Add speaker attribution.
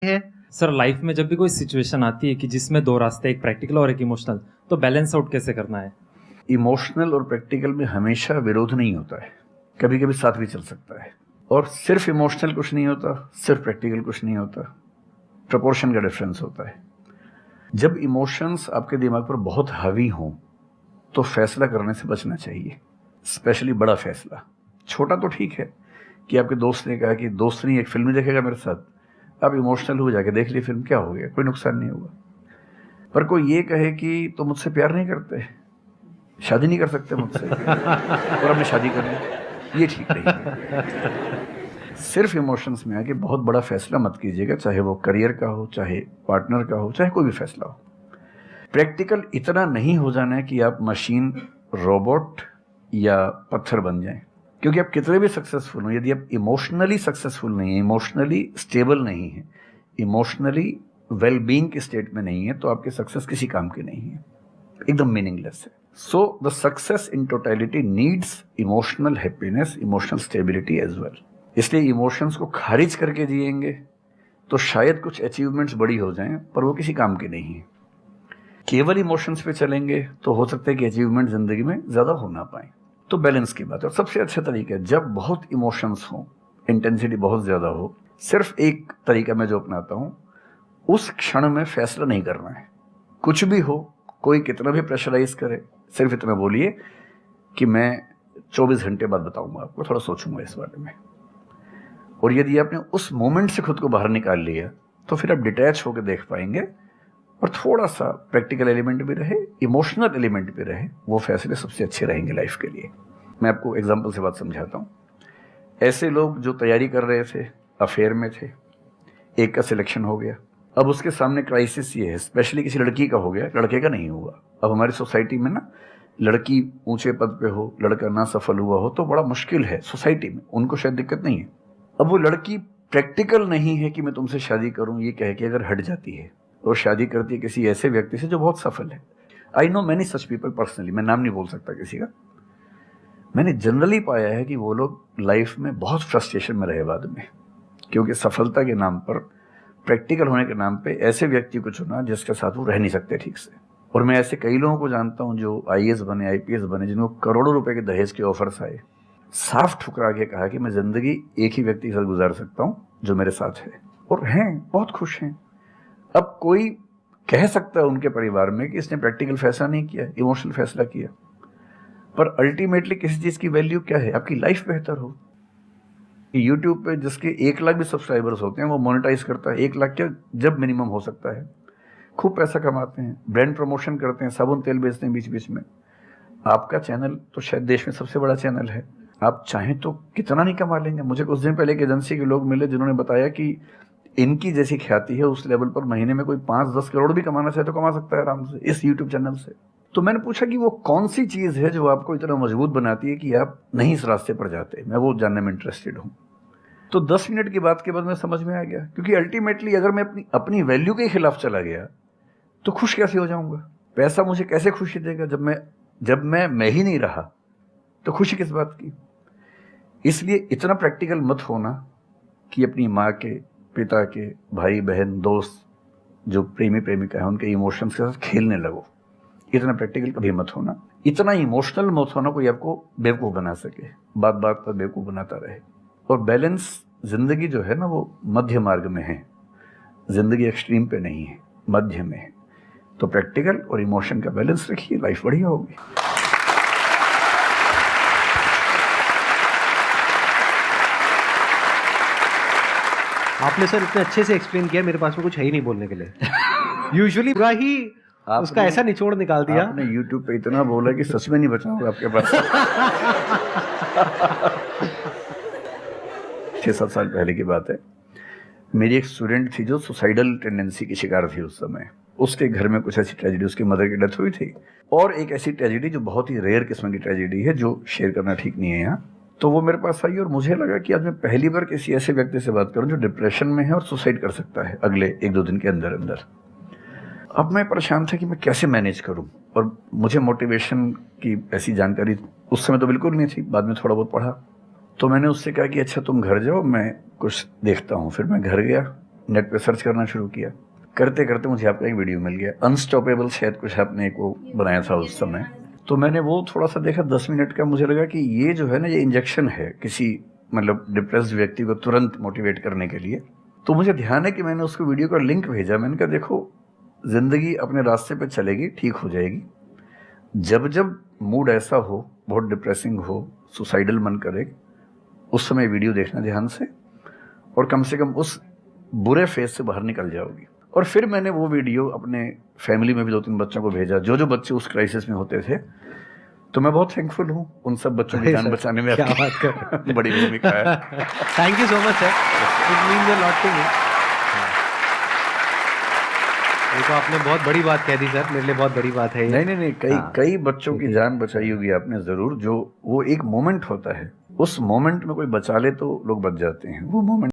Speaker 1: है।
Speaker 2: Sir life में जब भी कोई सिचुएशन आती है कि जिसमें दो रास्ते, एक प्रैक्टिकल और एक इमोशनल, तो बैलेंस आउट कैसे करना है?
Speaker 3: इमोशनल और प्रैक्टिकल में हमेशा विरोध नहीं होता है, कभी कभी साथ भी चल सकता है। और सिर्फ इमोशनल कुछ नहीं होता, सिर्फ प्रैक्टिकल कुछ नहीं होता, प्रपोर्शन का डिफरेंस होता है। जब इमोशंस आपके दिमाग पर बहुत हावी हों तो फैसला करने से बचना चाहिए, स्पेशली बड़ा फैसला। छोटा तो ठीक है कि आपके दोस्त ने कहा कि दोस्त नहीं एक फिल्म देखेगा मेरे साथ, आप इमोशनल हो जाके देख ली फिल्म, क्या हो गया, कोई नुकसान नहीं होगा। पर कोई ये कहे कि तो मुझसे प्यार नहीं करते, शादी नहीं कर सकते मुझसे और हमने शादी कर ली, ये ठीक नहीं है। सिर्फ इमोशंस में आके बहुत बड़ा फैसला मत कीजिएगा, चाहे वो करियर का हो, चाहे पार्टनर का हो, चाहे कोई भी फैसला हो। प्रैक्टिकल इतना नहीं हो जाना है कि आप मशीन, रोबोट या पत्थर बन जाएं। क्योंकि आप कितने भी सक्सेसफुल हो, यदि आप इमोशनली सक्सेसफुल नहीं है, इमोशनली स्टेबल नहीं है, इमोशनली वेलबींग के स्टेट में नहीं है, तो आपकी सक्सेस किसी काम की नहीं है, एकदम मीनिंगलेस है। So the success in totality needs emotional happiness, emotional stability as well. इसलिए इमोशंस को खारिज करके जिएंगे तो शायद कुछ अचीवमेंट्स बड़ी हो जाएं, पर वो किसी काम की नहीं है। केवल इमोशंस पे चलेंगे तो हो सकता है कि अचीवमेंट जिंदगी में ज्यादा हो ना पाए। तो बैलेंस की बात है। और सबसे अच्छा तरीका है, जब बहुत इमोशंस हो, इंटेंसिटी बहुत ज्यादा हो, सिर्फ एक तरीका मैं जो अपनाता हूं, उस क्षण में फैसला नहीं करना है। कुछ भी हो, कोई कितना भी प्रेशराइज करे, सिर्फ इतना बोलिए कि मैं 24 घंटे बाद बताऊंगा आपको, थोड़ा सोचूंगा इस बारे में। और यदि आपने उस मोमेंट से खुद को बाहर निकाल लिया तो फिर आप डिटैच होकर देख पाएंगे, और थोड़ा सा प्रैक्टिकल एलिमेंट भी रहे, इमोशनल एलिमेंट भी रहे, वो फैसले सबसे अच्छे रहेंगे लाइफ के लिए। मैं आपको एग्जांपल से बात समझाता हूँ। ऐसे लोग जो तैयारी कर रहे थे, अफेयर में थे, एक का सिलेक्शन हो गया, अब उसके सामने क्राइसिस ये है, स्पेशली किसी लड़की का हो गया, लड़के का नहीं हुआ। अब हमारी सोसाइटी में ना, लड़की ऊंचे पद पे हो, लड़का ना सफल हुआ हो तो बड़ा मुश्किल है सोसाइटी में, उनको शायद दिक्कत नहीं है। अब वो लड़की प्रैक्टिकल नहीं है कि मैं तुमसे शादी करूं, ये कह के अगर हट जाती है और शादी करती है किसी ऐसे व्यक्ति से जो बहुत सफल है। I know many such people personally, मैं नाम नहीं बोल सकता किसी का। मैंने जनरली पाया है कि वो लोग लाइफ में बहुत फ्रस्ट्रेशन में रहे बाद में, क्योंकि सफलता के नाम पर, प्रैक्टिकल होने के नाम पे ऐसे व्यक्ति को चुना जिसके साथ वो रह नहीं सकते ठीक से। और मैं ऐसे कई लोगों को जानता हूं जो IAS बने, IPS बने, जिनको करोड़ों रुपए के दहेज के ऑफर्स आए, साफ ठुकरा के कहा कि मैं जिंदगी एक ही व्यक्ति के साथ गुजार सकता हूं जो मेरे साथ है, और हैं, बहुत खुश हैं। अब कोई कह सकता है उनके परिवार में कि इसने प्रैक्टिकल फैसला नहीं किया, इमोशनल फैसला किया, पर अल्टीमेटली किसी चीज की वैल्यू क्या है? आपकी लाइफ बेहतर हो। यूट्यूब पे जिसके 1 लाख भी सब्सक्राइबर्स होते हैं वो मोनेटाइज करता है, 1 लाख क्या जब मिनिमम हो सकता है, खूब पैसा कमाते हैं, ब्रांड प्रमोशन करते हैं, साबुन तेल बेचते हैं बीच बीच में। आपका चैनल तो शायद देश में सबसे बड़ा चैनल है, आप चाहें तो कितना नहीं कमा लेंगे। मुझे कुछ दिन पहले एक एजेंसी के लोग मिले जिन्होंने बताया कि इनकी जैसी ख्याति है, उस लेवल पर महीने में कोई 5-10 करोड़ भी कमाना चाहे तो कमा सकता है आराम से इस यूट्यूब चैनल से। तो मैंने पूछा कि वो कौन सी चीज है जो आपको इतना मजबूत बनाती है कि आप नहीं इस रास्ते पर जाते। मैं वो जानने में इंटरेस्टेड हूँ। तो 10 मिनट की बात के बाद मैं समझ में आ गया, क्योंकि अल्टीमेटली अगर मैं अपनी वैल्यू के खिलाफ चला गया तो खुश कैसे हो जाऊंगा? पैसा मुझे कैसे खुशी देगा जब मैं ही नहीं रहा, तो खुशी किस बात की? इसलिए इतना प्रैक्टिकल मत होना कि अपनी माँ के, पिता के, भाई बहन, दोस्त, जो प्रेमी प्रेमिका है, उनके इमोशंस के साथ खेलने लगो। इतना प्रैक्टिकल कभी मत होना, इतना इमोशनल मत होना कोई आपको बेवकूफ बना सके, बात बात पर बेवकूफ बनाता रहे। और बैलेंस, जिंदगी जो है ना वो मध्य मार्ग में है, जिंदगी एक्सट्रीम पे नहीं है, मध्य में है। तो प्रैक्टिकल और इमोशन का बैलेंस रखिए, लाइफ बढ़िया होगी।
Speaker 1: आपने सर इतने अच्छे से एक्सप्लेन किया, मेरे पास में कुछ है ही नहीं बोलने के लिए। यूजुअली पूरा ही उसका ऐसा निचोड़ निकाल दिया।
Speaker 3: आपने YouTube पे इतना बोला कि सच में नहीं बचा होगा आपके पास। 6-7 साल पहले की बात है, मेरी एक स्टूडेंट थी जो सुसाइडल टेंडेंसी की शिकार थी उस समय। उसके घर में कुछ ऐसी ट्रेजेडी, उसकी मदर की डेथ हुई थी, और एक ऐसी ट्रेजेडी जो बहुत ही रेयर किस्म की ट्रेजेडी है, जो शेयर करना ठीक नहीं है यहाँ। तो वो मेरे पास आई और मुझे लगा कि आज मैं पहली बार किसी ऐसे व्यक्ति से बात करूं जो डिप्रेशन में है और सुसाइड कर सकता है अगले 1-2 दिन के अंदर अंदर। अब मैं परेशान था कि मैं कैसे मैनेज करूं, और मुझे मोटिवेशन की ऐसी जानकारी उस समय तो बिल्कुल नहीं थी, बाद में थोड़ा बहुत पढ़ा। तो मैंने उससे कहा कि अच्छा तुम घर जाओ, मैं कुछ देखता हूँ। फिर मैं घर गया, नेट पे सर्च करना शुरू किया। करते करते मुझे आपका एक वीडियो मिल गया, अनस्टॉपेबल, शायद कुछ आपने एक वो बनाया था उस समय। तो मैंने वो थोड़ा सा देखा 10 मिनट का, मुझे लगा कि ये जो है ना, ये इंजेक्शन है किसी मतलब डिप्रेस्ड व्यक्ति को तुरंत मोटिवेट करने के लिए। तो मुझे ध्यान है कि मैंने उसको वीडियो का लिंक भेजा। मैंने कहा देखो, जिंदगी अपने रास्ते पे चलेगी, ठीक हो जाएगी। जब जब मूड ऐसा हो, बहुत डिप्रेसिंग हो, सुसाइडल मन करे, उस समय वीडियो देखना ध्यान से, और कम से कम उस बुरे फेज से बाहर निकल जाओगी। और फिर मैंने वो वीडियो अपने फैमिली में भी 2-3 बच्चों को भेजा, जो बच्चे उस क्राइसिस में होते थे। तो मैं बहुत थैंकफुल हूँ उन सब बच्चों की जान बचाने में,
Speaker 1: क्या
Speaker 3: आपकी
Speaker 1: बात कर
Speaker 3: बड़ी भूमिका है।
Speaker 1: Thank you so much sir, it means a lot to me. ये तो आपने बहुत बड़ी बात कह दी सर, मेरे लिए बहुत बड़ी बात है ये।
Speaker 3: नहीं, कई बच्चों की जान बचाई होगी आपने जरूर। जो वो एक मोमेंट होता है, उस मोमेंट में कोई बचा ले तो लोग बच जाते हैं। वो मोमेंट